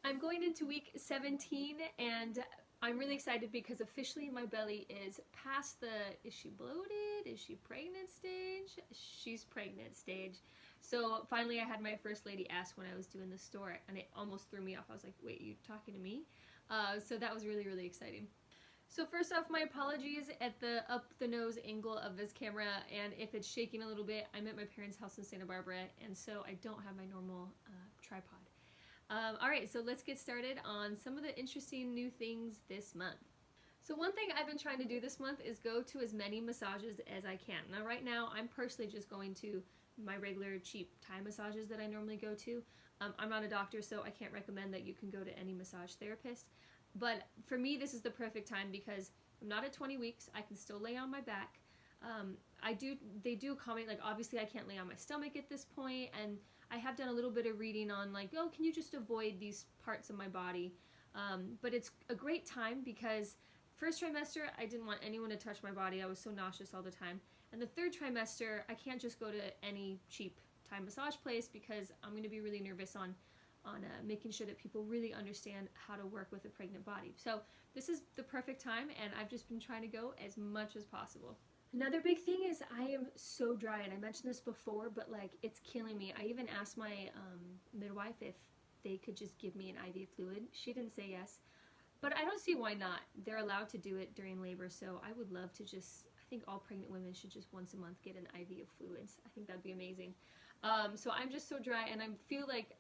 I'm going into week 17 and I'm really excited because officially my belly is past the is she bloated? Is she pregnant stage? She's pregnant stage. So finally I had my first lady ask when I was doing the store and it almost threw me off. I was like, wait, you talking to me? So that was really, really exciting. So first off, my apologies at the up the nose angle of this camera, and if it's shaking a little bit, I'm at my parents' house in Santa Barbara, and so I don't have my normal tripod. Alright, so let's get started on some of the interesting new things this month. So one thing I've been trying to do this month is go to as many massages as I can. Now right now, I'm personally just going to my regular cheap Thai massages that I normally go to. I'm not a doctor, so I can't recommend that you can go to any massage therapist. But for me, this is the perfect time because I'm not at 20 weeks. I can still lay on my back. They do accommodate, like obviously I can't lay on my stomach at this point, and I have done a little bit of reading on like, oh, can you just avoid these parts of my body? But it's a great time because first trimester, I didn't want anyone to touch my body. I was so nauseous all the time. And the third trimester, I can't just go to any cheap Thai massage place because I'm going to be really nervous on making sure that people really understand how to work with a pregnant body. So this is the perfect time, and I've just been trying to go as much as possible. Another big thing is I am so dry, and I mentioned this before, but like it's killing me. I even asked my midwife if they could just give me an IV fluid. She didn't say yes, but I don't see why not. They're allowed to do it during labor, so I would love to just, I think all pregnant women should just once a month get an IV of fluids. I think that'd be amazing. So I'm just so dry, and I feel like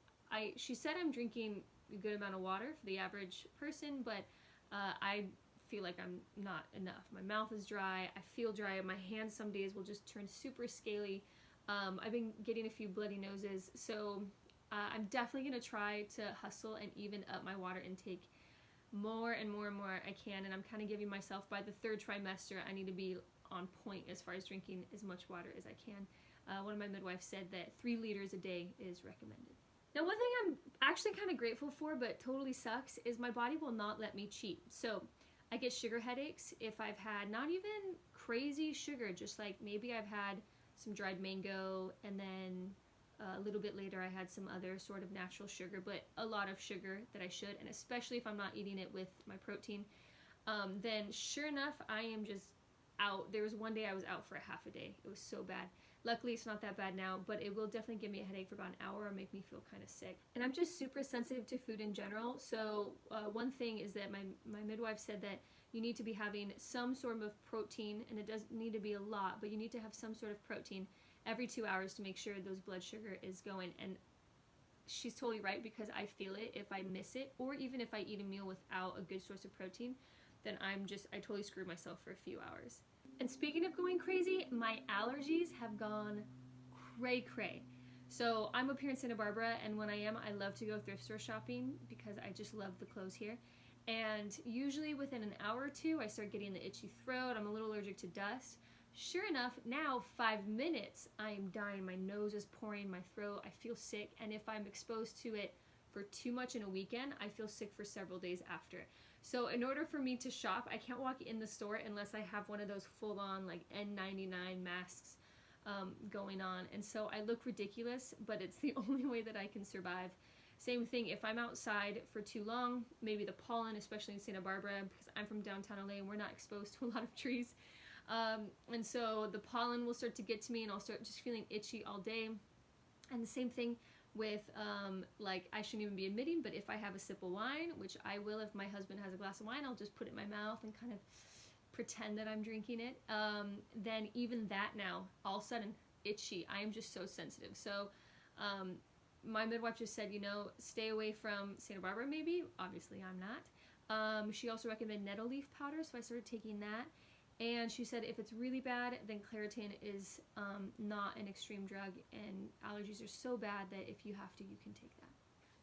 she said I'm drinking a good amount of water for the average person, but I feel like I'm not enough. My mouth is dry, I feel dry, my hands some days will just turn super scaly. I've been getting a few bloody noses, so I'm definitely going to try to hustle and even up my water intake more and more and more I can, and I'm kind of giving myself by the third trimester I need to be on point as far as drinking as much water as I can. One of my midwives said that 3 liters a day is recommended. Now one thing I'm actually kind of grateful for but totally sucks is my body will not let me cheat. So I get sugar headaches if I've had not even crazy sugar, just like maybe I've had some dried mango and then a little bit later I had some other sort of natural sugar, but a lot of sugar that I should, and especially if I'm not eating it with my protein, then sure enough I am just out. There was one day I was out for a half a day. It was so bad. Luckily it's not that bad now, but it will definitely give me a headache for about an hour or make me feel kind of sick. And I'm just super sensitive to food in general, so one thing is that my midwife said that you need to be having some sort of protein, and it doesn't need to be a lot, but you need to have some sort of protein every 2 hours to make sure those blood sugar is going. And she's totally right because I feel it if I miss it, or even if I eat a meal without a good source of protein, then I totally screwed myself for a few hours. And speaking of going crazy, my allergies have gone cray cray. So I'm up here in Santa Barbara, and when I am, I love to go thrift store shopping because I just love the clothes here. And usually within an hour or two, I start getting the itchy throat. I'm a little allergic to dust. Sure enough, now 5 minutes, I am dying. My nose is pouring, my throat, I feel sick, and if I'm exposed to it for too much in a weekend, I feel sick for several days after. So in order for me to shop, I can't walk in the store unless I have one of those full-on like N99 masks going on, and so I look ridiculous, but it's the only way that I can survive. Same thing if I'm outside for too long, maybe the pollen, especially in Santa Barbara, because I'm from downtown LA and we're not exposed to a lot of trees. And so the pollen will start to get to me and I'll start just feeling itchy all day. And the same thing with, like, I shouldn't even be admitting, but if I have a sip of wine, which I will if my husband has a glass of wine, I'll just put it in my mouth and kind of pretend that I'm drinking it. Then even that now, all of a sudden, itchy. I am just so sensitive. So my midwife just said, you know, stay away from Santa Barbara maybe. Obviously I'm not. She also recommended nettle leaf powder, so I started taking that. And she said if it's really bad, then Claritin is not an extreme drug, and allergies are so bad that if you have to, you can take that.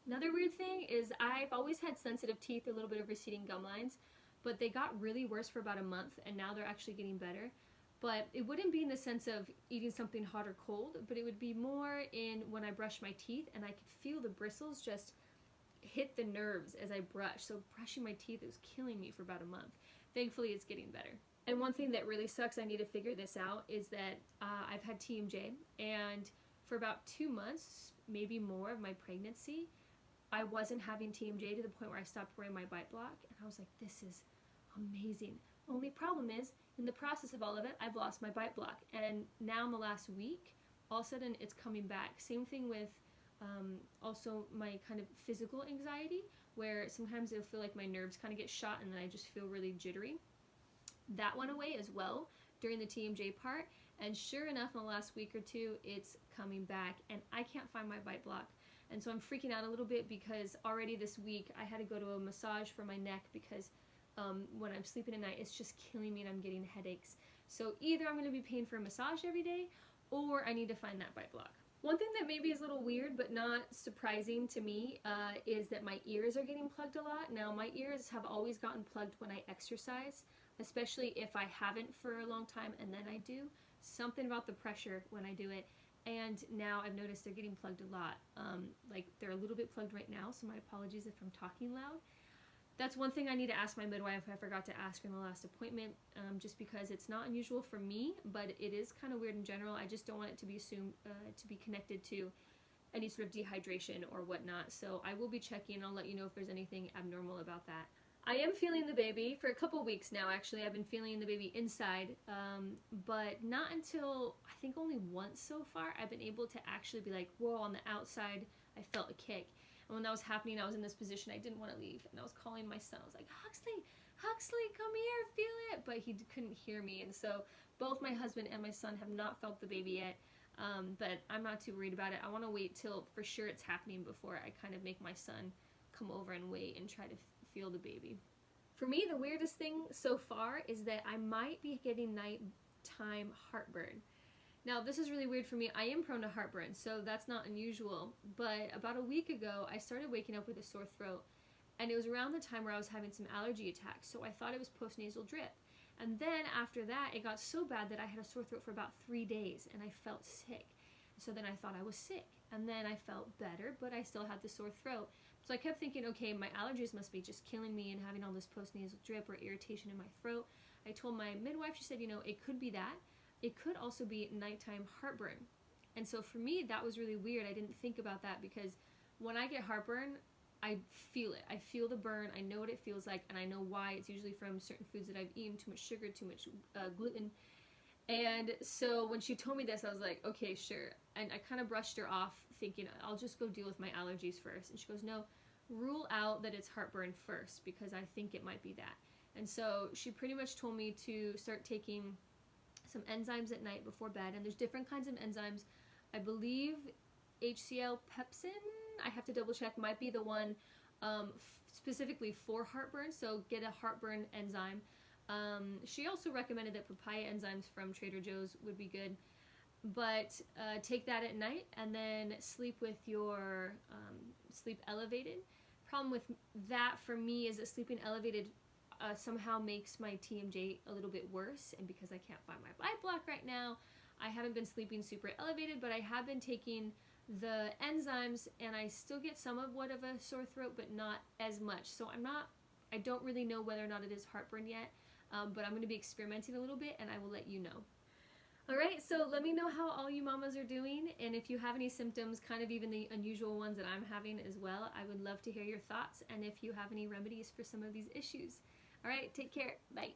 Another weird thing is I've always had sensitive teeth, a little bit of receding gum lines, but they got really worse for about a month, and now they're actually getting better. But it wouldn't be in the sense of eating something hot or cold, but it would be more in when I brush my teeth, and I could feel the bristles just hit the nerves as I brush. So brushing my teeth, it was killing me for about a month. Thankfully, it's getting better. And one thing that really sucks, I need to figure this out, is that I've had TMJ, and for about 2 months, maybe more of my pregnancy, I wasn't having TMJ to the point where I stopped wearing my bite block, and I was like, this is amazing. Only problem is, in the process of all of it, I've lost my bite block, and now in the last week, all of a sudden it's coming back. Same thing with also my kind of physical anxiety, where sometimes it'll feel like my nerves kind of get shot and then I just feel really jittery. That went away as well during the TMJ part, and sure enough, in the last week or two, it's coming back, and I can't find my bite block. And so I'm freaking out a little bit because already this week I had to go to a massage for my neck because when I'm sleeping at night, it's just killing me and I'm getting headaches. So either I'm going to be paying for a massage every day, or I need to find that bite block. One thing that maybe is a little weird but not surprising to me is that my ears are getting plugged a lot. Now, my ears have always gotten plugged when I exercise, especially if I haven't for a long time and then I do. Something about the pressure when I do it. And now I've noticed they're getting plugged a lot. Like they're a little bit plugged right now, so my apologies if I'm talking loud. That's one thing I need to ask my midwife. I forgot to ask her in the last appointment, just because it's not unusual for me, but it is kind of weird in general. I just don't want it to be assumed to be connected to any sort of dehydration or whatnot. So I will be checking. I'll let you know if there's anything abnormal about that. I am feeling the baby for a couple weeks now, actually. I've been feeling the baby inside, but not until, I think only once so far, I've been able to actually be like, whoa, on the outside, I felt a kick. And when that was happening, I was in this position, I didn't want to leave, and I was calling my son. I was like, Huxley, come here, feel it, but he couldn't hear me, and so both my husband and my son have not felt the baby yet, but I'm not too worried about it. I want to wait till for sure it's happening before I kind of make my son come over and wait and try to feel the baby. For me, the weirdest thing so far is that I might be getting nighttime heartburn. Now, this is really weird for me. I am prone to heartburn, so that's not unusual, but about a week ago, I started waking up with a sore throat, and it was around the time where I was having some allergy attacks, so I thought it was postnasal drip. And then after that, it got so bad that I had a sore throat for about 3 days, and I felt sick. So then I thought I was sick, and then I felt better, but I still had the sore throat. So I kept thinking, okay, my allergies must be just killing me and having all this postnasal drip or irritation in my throat. I told my midwife, she said, you know, it could be that. It could also be nighttime heartburn. And so for me, that was really weird. I didn't think about that because when I get heartburn, I feel it. I feel the burn. I know what it feels like, and I know why. It's usually from certain foods that I've eaten, too much sugar, too much gluten. And so when she told me this, I was like, okay, sure. And I kind of brushed her off thinking, I'll just go deal with my allergies first. And she goes, no, rule out that it's heartburn first because I think it might be that. And so she pretty much told me to start taking some enzymes at night before bed. And there's different kinds of enzymes. I believe HCl pepsin, I have to double check, might be the one specifically for heartburn. So get a heartburn enzyme. She also recommended that papaya enzymes from Trader Joe's would be good, but take that at night and then sleep with your sleep elevated. Problem with that for me is that sleeping elevated somehow makes my TMJ a little bit worse, and because I can't find my bite block right now, I haven't been sleeping super elevated, but I have been taking the enzymes and I still get somewhat of a sore throat, but not as much. So I don't really know whether or not it is heartburn yet. But I'm going to be experimenting a little bit and I will let you know. Alright, so let me know how all you mamas are doing, and if you have any symptoms, kind of even the unusual ones that I'm having as well. I would love to hear your thoughts and if you have any remedies for some of these issues. Alright, take care. Bye.